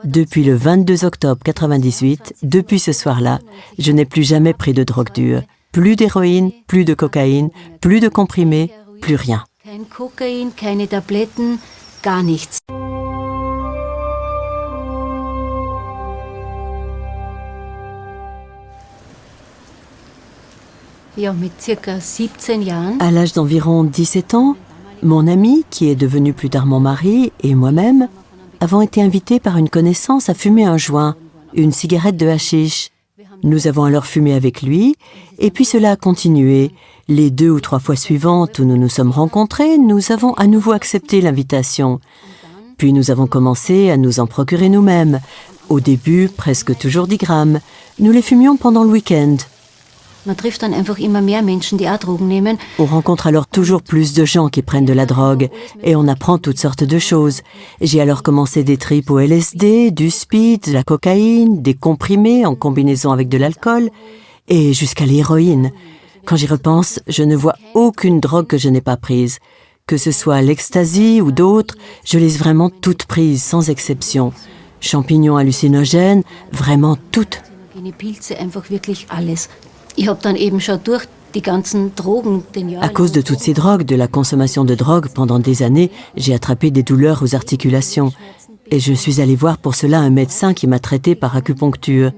Depuis le 22 octobre 98, depuis ce soir-là, je n'ai plus jamais pris de drogue dure. Plus d'héroïne, plus de cocaïne, plus de comprimés, plus rien. Kein Kokain, keine Tabletten, gar nichts. Ja, mit circa 17 Jahren. À l'âge d'environ 17 ans, mon ami, qui est devenu plus tard mon mari, et moi-même, avons été invités par une connaissance à fumer un joint, une cigarette de hashish. Nous avons alors fumé avec lui, et puis cela a continué. Les 2 ou 3 fois suivantes où nous nous sommes rencontrés, nous avons à nouveau accepté l'invitation. Puis nous avons commencé à nous en procurer nous-mêmes. Au début, presque toujours 10 grammes. Nous les fumions pendant le week-end. Man trifft dann einfach immer mehr Menschen, die auch Drogen nehmen. On rencontre alors toujours plus de gens qui prennent de la drogue et on apprend toutes sortes de choses. J'ai alors commencé des tripes au LSD, du speed, de la cocaïne, des comprimés en combinaison avec de l'alcool et jusqu'à l'héroïne. Quand j'y repense, je ne vois aucune drogue que je n'ai pas prise. Que ce soit l'ecstasy ou d'autres, je les ai vraiment toutes prises, sans exception. Champignons hallucinogènes, vraiment toutes. Pilze, einfach wirklich alles. Ich habe dann eben schon durch die ganzen Drogen den Jahren. À cause de toutes ces drogues, de la consommation de drogue pendant des années, j'ai attrapé des douleurs aux articulations. Et je suis allée voir pour cela un médecin qui m'a traité par acupuncture.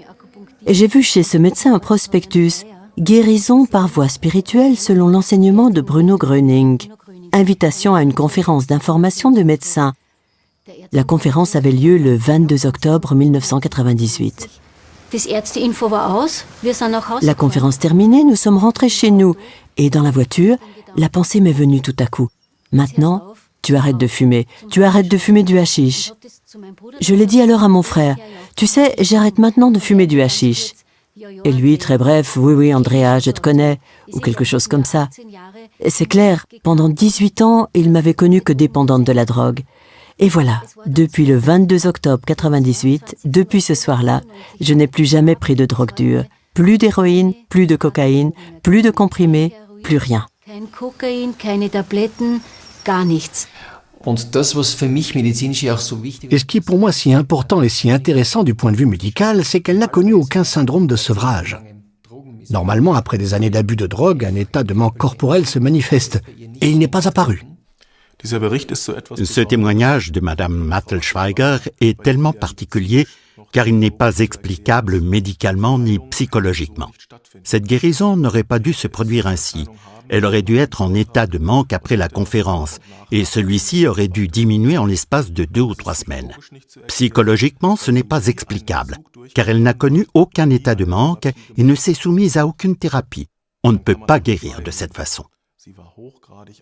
Et j'ai vu chez ce médecin un prospectus, guérison par voie spirituelle selon l'enseignement de Bruno Gröning. Invitation à une conférence d'information de médecins. La conférence avait lieu le 22 octobre 1998. La conférence terminée, nous sommes rentrés chez nous. Et dans la voiture, la pensée m'est venue tout à coup. Maintenant, tu arrêtes de fumer. Tu arrêtes de fumer du hashish. Je l'ai dit alors à mon frère. Tu sais, j'arrête maintenant de fumer du hashish. Et lui, très bref, oui, Andrea, je te connais, ou quelque chose comme ça. Et c'est clair, pendant 18 ans, il m'avait connue que dépendante de la drogue. Et voilà, depuis le 22 octobre 98, depuis ce soir-là, je n'ai plus jamais pris de drogue dure. Plus d'héroïne, plus de cocaïne, plus de comprimés, plus rien. Kein Kokain, keine Tabletten, gar nichts. Et ce qui est pour moi si important et si intéressant du point de vue médical, c'est qu'elle n'a connu aucun syndrome de sevrage. Normalement, après des années d'abus de drogue, un état de manque corporel se manifeste, et il n'est pas apparu. Ce témoignage de Madame Mattelschweiger est tellement particulier car il n'est pas explicable médicalement ni psychologiquement. Cette guérison n'aurait pas dû se produire ainsi. Elle aurait dû être en état de manque après la conférence et celui-ci aurait dû diminuer en l'espace de 2 ou 3 semaines. Psychologiquement, ce n'est pas explicable car elle n'a connu aucun état de manque et ne s'est soumise à aucune thérapie. On ne peut pas guérir de cette façon.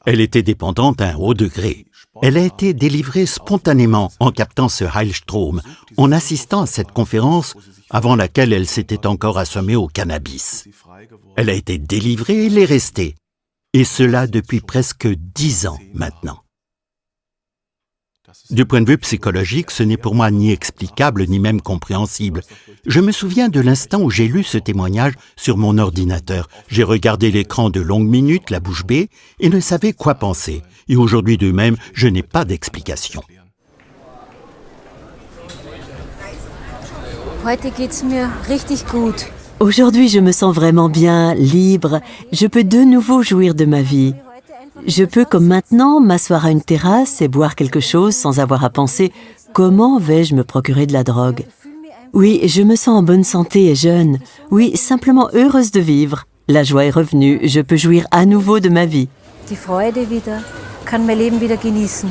Elle était dépendante à un haut degré. Elle a été délivrée spontanément en captant ce Heilstrom, en assistant à cette conférence avant laquelle elle s'était encore assommée au cannabis. Elle a été délivrée et l'est restée. Et cela depuis presque 10 ans maintenant. Du point de vue psychologique, ce n'est pour moi ni explicable ni même compréhensible. Je me souviens de l'instant où j'ai lu ce témoignage sur mon ordinateur. J'ai regardé l'écran de longues minutes, la bouche bée, et ne savais quoi penser. Et aujourd'hui de même, je n'ai pas d'explication. Heute geht's mir richtig gut. Aujourd'hui, je me sens vraiment bien, libre. Je peux de nouveau jouir de ma vie. Je peux, comme maintenant, m'asseoir à une terrasse et boire quelque chose sans avoir à penser « Comment vais-je me procurer de la drogue ?» Oui, je me sens en bonne santé et jeune. Oui, simplement heureuse de vivre. La joie est revenue, je peux jouir à nouveau de ma vie. Die Freude wieder, kann mein Leben wieder genießen.